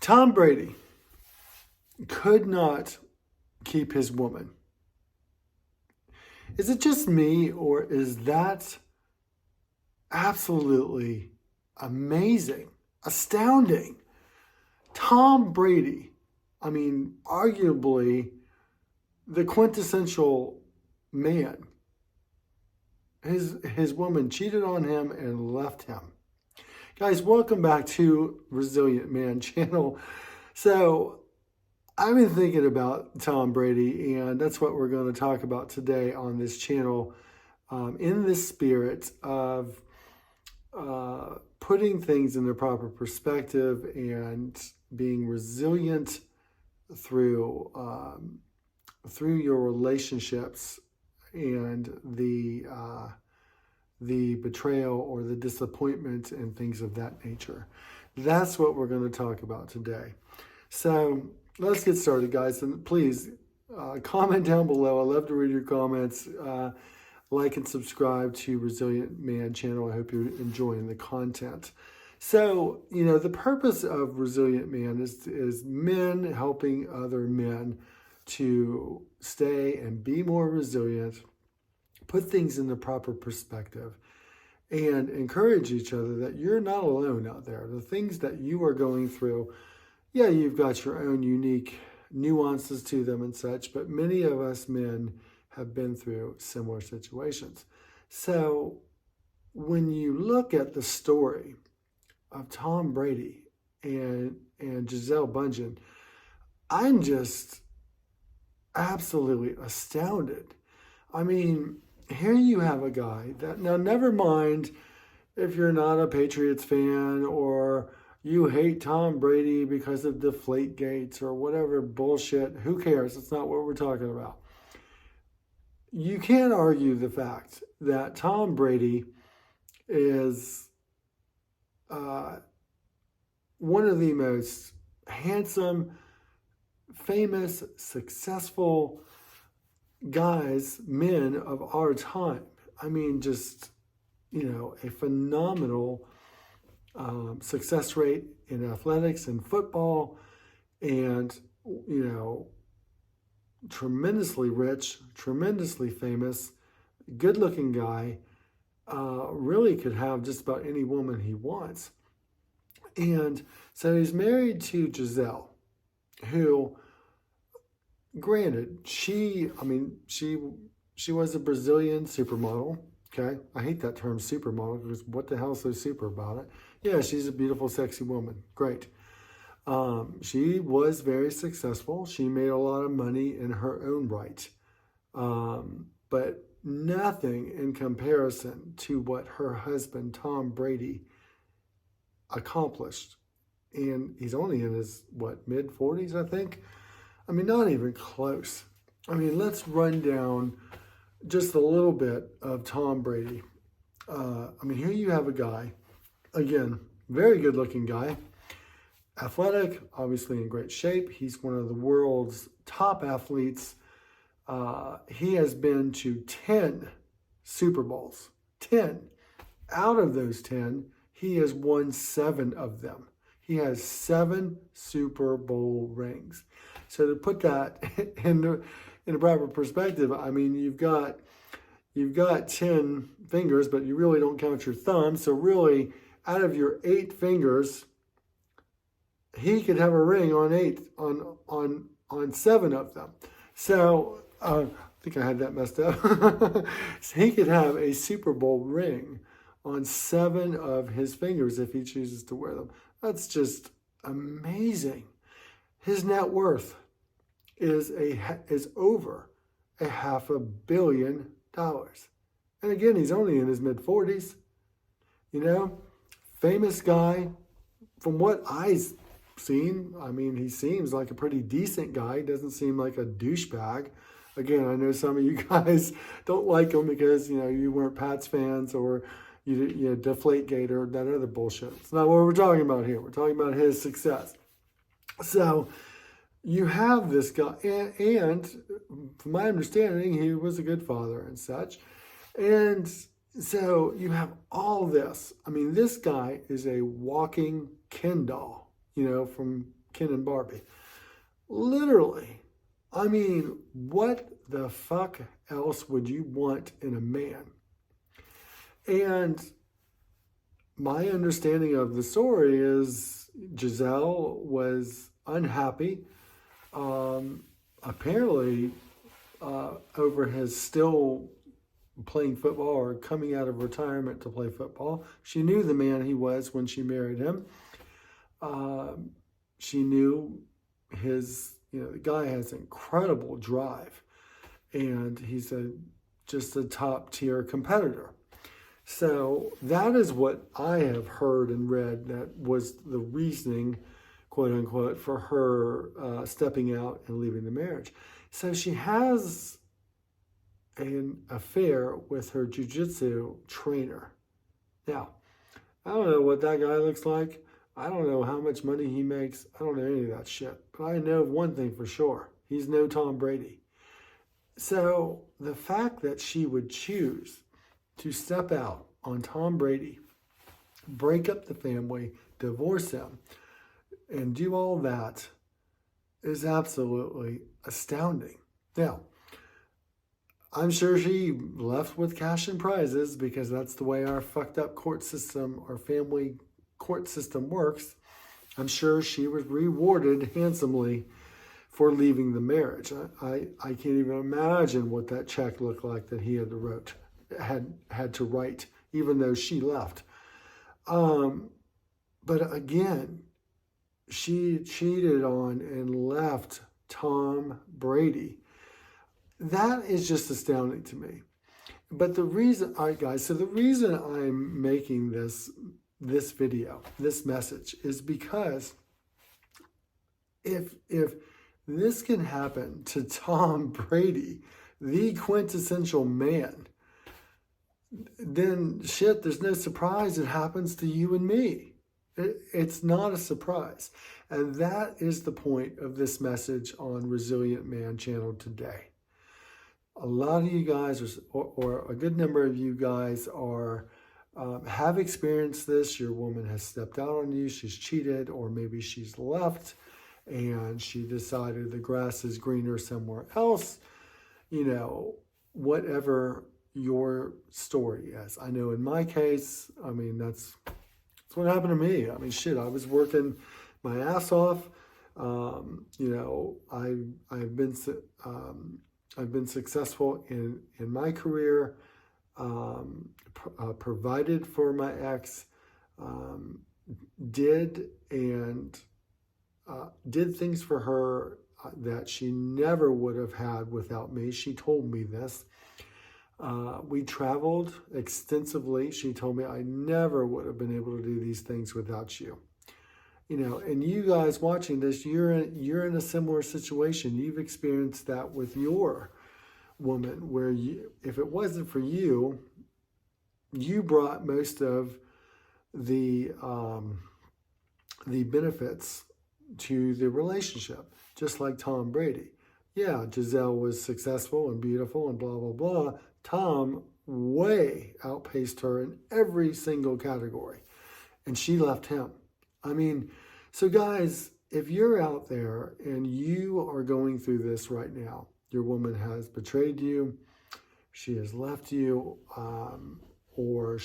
Tom Brady could not keep his woman. Is it just me, or is that absolutely amazing, astounding? Tom Brady, arguably the quintessential man. His woman cheated on him and left him. Guys, welcome back to Resilient Man channel. So I've been thinking about Tom Brady, and that's what we're going to talk about today on this channel, in the spirit of putting things in their proper perspective and being resilient through your relationships and the betrayal or the disappointment and things of that nature. That's what we're going to talk about today. So let's get started, guys. And please comment down below. I love to read your comments. Like and subscribe to Resilient Man channel. I hope you're enjoying the content. So, the purpose of Resilient Man is men helping other men to stay and be more resilient, put things in the proper perspective, and encourage each other that you're not alone out there. The things that you are going through, yeah, you've got your own unique nuances to them and such, but many of us men have been through similar situations. So when you look at the story of Tom Brady and Giselle Bundchen, I'm just absolutely astounded. Here you have a guy that, now never mind if you're not a Patriots fan or you hate Tom Brady because of Deflate Gates or whatever bullshit, who cares? It's not what we're talking about. You can't argue the fact that Tom Brady is one of the most handsome, famous, successful men of our time. A phenomenal success rate in athletics and football, and, tremendously rich, tremendously famous, good-looking guy, really could have just about any woman he wants. And so he's married to Giselle, who, granted, she was a Brazilian supermodel. Okay, I hate that term supermodel because what the hell is so super about it? Yeah, she's a beautiful, sexy woman. Great. She was very successful. She made a lot of money in her own right, but nothing in comparison to what her husband, Tom Brady, accomplished. And he's only in his, mid-40s, I think? Not even close. Let's run down just a little bit of Tom Brady. Here you have a guy, again, very good-looking guy, athletic, obviously in great shape. He's one of the world's top athletes. He has been to 10 Super Bowls. 10. Out of those 10, he has won 7 of them. He has 7 Super Bowl rings. So to put that in a proper perspective, you've got 10 fingers, but you really don't count your thumb. So really, out of your 8 fingers, he could have a ring on 7 of them. So I think I had that messed up. So he could have a Super Bowl ring on 7 of his fingers if he chooses to wear them. That's just amazing. His net worth is over $500 million. And again, he's only in his mid-40s. Famous guy. From what I've seen, he seems like a pretty decent guy. He doesn't seem like a douchebag. Again, I know some of you guys don't like him because, you weren't Pats fans or you Deflategate or that other bullshit. It's not what we're talking about here. We're talking about his success. So you have this guy, and from my understanding, he was a good father and such. And so you have all this. This guy is a walking Ken doll, from Ken and Barbie. Literally. I mean, what the fuck else would you want in a man? And my understanding of the story is Giselle was unhappy, apparently, over his still playing football or coming out of retirement to play football. She knew the man he was when she married him. She knew the guy has incredible drive, and he's just a top tier competitor. So that is what I have heard and read that was the reasoning, quote unquote, for her stepping out and leaving the marriage. So she has an affair with her jiu-jitsu trainer. Now, I don't know what that guy looks like. I don't know how much money he makes. I don't know any of that shit. But I know one thing for sure. He's no Tom Brady. So the fact that she would choose to step out on Tom Brady, break up the family, divorce him, and do all that is absolutely astounding. Now, I'm sure she left with cash and prizes because that's the way our fucked up court system, our family court system works. I'm sure she was rewarded handsomely for leaving the marriage. I can't even imagine what that check looked like that he had to write, even though she left. But again, she cheated on and left Tom Brady. That is just astounding to me. But the reason, all right, guys, so the reason I'm making this video, this message, is because if this can happen to Tom Brady, the quintessential man, then shit, there's no surprise it happens to you and me. It's not a surprise. And that is the point of this message on Resilient Man channel today. A lot of you guys, or a good number of you guys, have experienced this. Your woman has stepped out on you, she's cheated, or maybe she's left and she decided the grass is greener somewhere else. Whatever your story is. I know in my case, I mean, that's what happened to me. I mean, shit, I was working my ass off. I've been successful in my career, provided for my ex, did things for her that she never would have had without me. She told me this. We traveled extensively. She told me I never would have been able to do these things without you. And you guys watching this, you're in a similar situation. You've experienced that with your woman, where if it wasn't for you, you brought most of the benefits to the relationship, just like Tom Brady. Yeah, Giselle was successful and beautiful and blah, blah, blah. Tom way outpaced her in every single category, and she left him. I mean, so guys, if you're out there and you are going through this right now, your woman has betrayed you, she has left you, or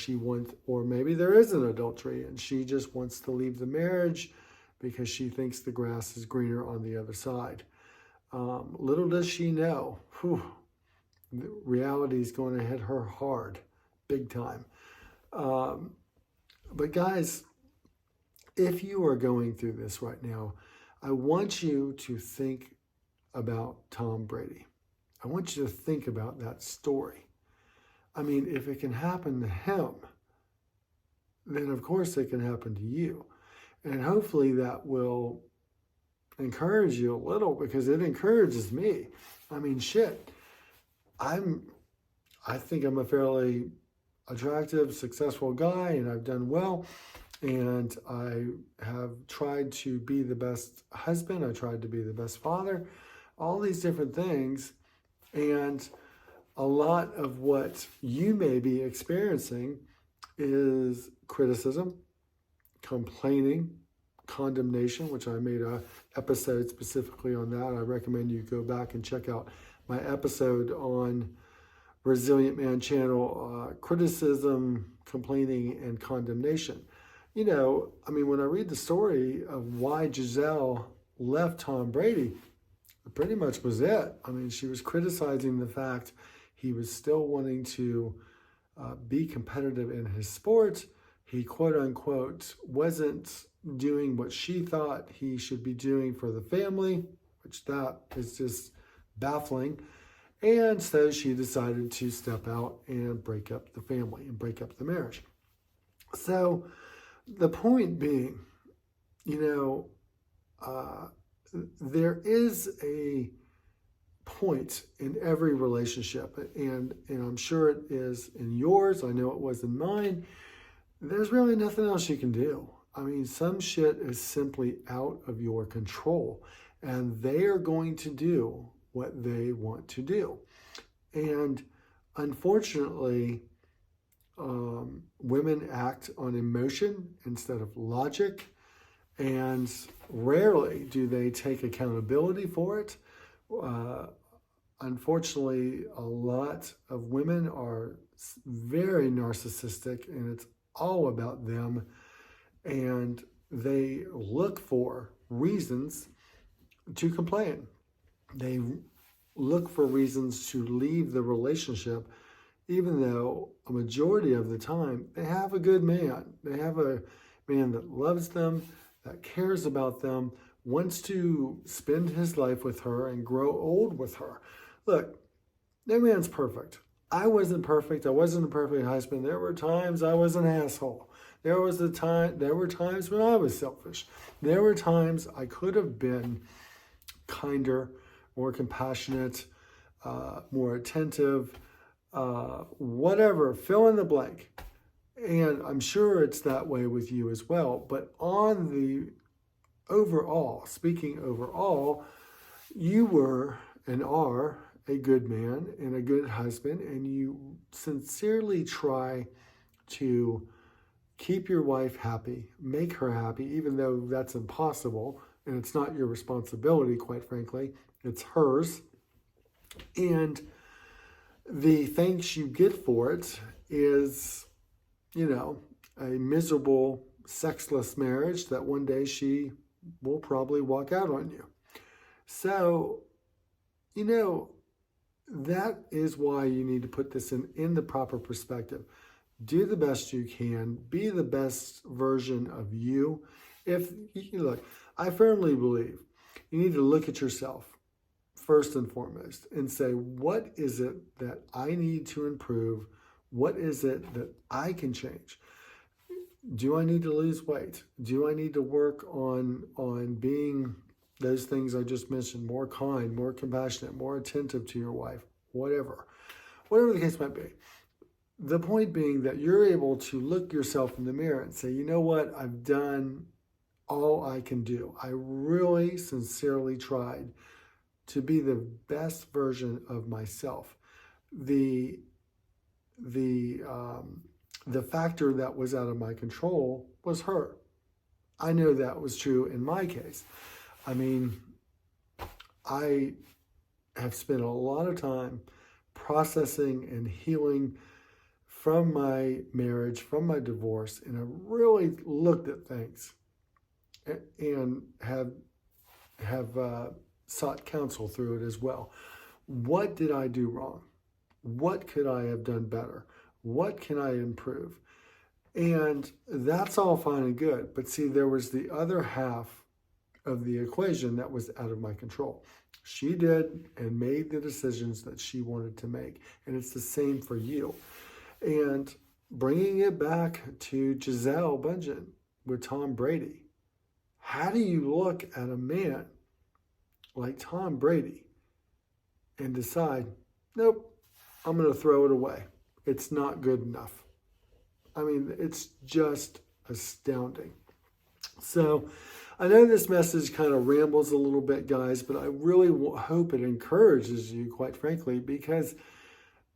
maybe there is an adultery and she just wants to leave the marriage because she thinks the grass is greener on the other side. Little does she know, reality is going to hit her hard, big time. But guys, if you are going through this right now, I want you to think about Tom Brady. I want you to think about that story. I mean, if it can happen to him, then of course it can happen to you. And hopefully that will encourage you a little, because it encourages me. I mean, shit, I think I'm a fairly attractive, successful guy, and I've done well. And I have tried to be the best husband. I tried to be the best father, all these different things. And a lot of what you may be experiencing is criticism, complaining, condemnation, which I made a episode specifically on that. I recommend you go back and check out my episode on Resilient Man channel, criticism, complaining, and condemnation. When I read the story of why Giselle left Tom Brady, it pretty much was it. She was criticizing the fact he was still wanting to be competitive in his sport. He, quote unquote, wasn't doing what she thought he should be doing for the family, which that is just baffling. And so she decided to step out and break up the family and break up the marriage. So the point being, there is a point in every relationship, and I'm sure it is in yours. I know it was in mine. There's really nothing else you can do. Some shit is simply out of your control, and they are going to do what they want to do. And unfortunately, women act on emotion instead of logic, and rarely do they take accountability for it. Unfortunately, a lot of women are very narcissistic, and it's all about them, and they look for reasons to complain. They look for reasons to leave the relationship, even though a majority of the time they have a good man. They have a man that loves them, that cares about them, wants to spend his life with her and grow old with her. Look, no man's perfect. I wasn't perfect. I wasn't a perfect husband. There were times I was an asshole. There were times when I was selfish. There were times I could have been kinder, more compassionate, more attentive, whatever, fill in the blank. And I'm sure it's that way with you as well. But on the overall, speaking overall, you were and are a good man and a good husband, and you sincerely try to keep your wife happy, make her happy, even though that's impossible, and it's not your responsibility, quite frankly, it's hers. And the thanks you get for it is, a miserable, sexless marriage that one day she will probably walk out on you. So, that is why you need to put this in the proper perspective. Do the best you can. Be the best version of you. Look, I firmly believe you need to look at yourself first and foremost and say, what is it that I need to improve? What is it that I can change? Do I need to lose weight? Do I need to work on being those things I just mentioned, more kind, more compassionate, more attentive to your wife, whatever the case might be. The point being that you're able to look yourself in the mirror and say, you know what, I've done all I can do. I really sincerely tried to be the best version of myself. The factor that was out of my control was her. I know that was true in my case. I have spent a lot of time processing and healing from my marriage, from my divorce, and I really looked at things and have sought counsel through it as well. What did I do wrong? What could I have done better? What can I improve? And that's all fine and good. But see, there was the other half of the equation that was out of my control. She did and made the decisions that she wanted to make. And it's the same for you. And bringing it back to Giselle Bundchen with Tom Brady. How do you look at a man like Tom Brady and decide, nope, I'm going to throw it away. It's not good enough. It's just astounding. So I know this message kind of rambles a little bit, guys, but I really hope it encourages you, quite frankly, because,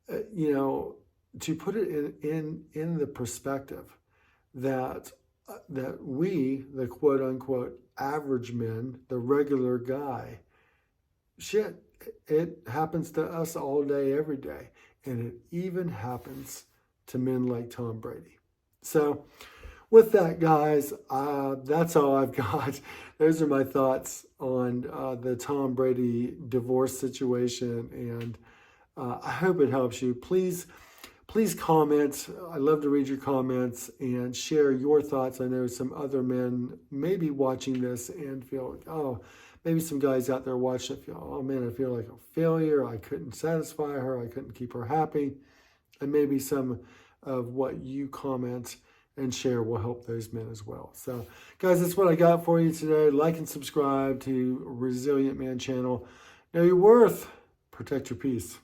to put it in the perspective that that we, the quote unquote average men, the regular guy, shit, it happens to us all day, every day. And it even happens to men like Tom Brady. So, with that, guys, that's all I've got. Those are my thoughts on the Tom Brady divorce situation, and I hope it helps you. Please comment. I love to read your comments and share your thoughts. I know some other men may be watching this and feel, oh, maybe some guys out there watching it feel, oh man, I feel like a failure. I couldn't satisfy her. I couldn't keep her happy. And maybe some of what you comment and share will help those men as well. So, guys, that's what I got for you today. Like and subscribe to Resilient Man channel. Know your worth. Protect your peace.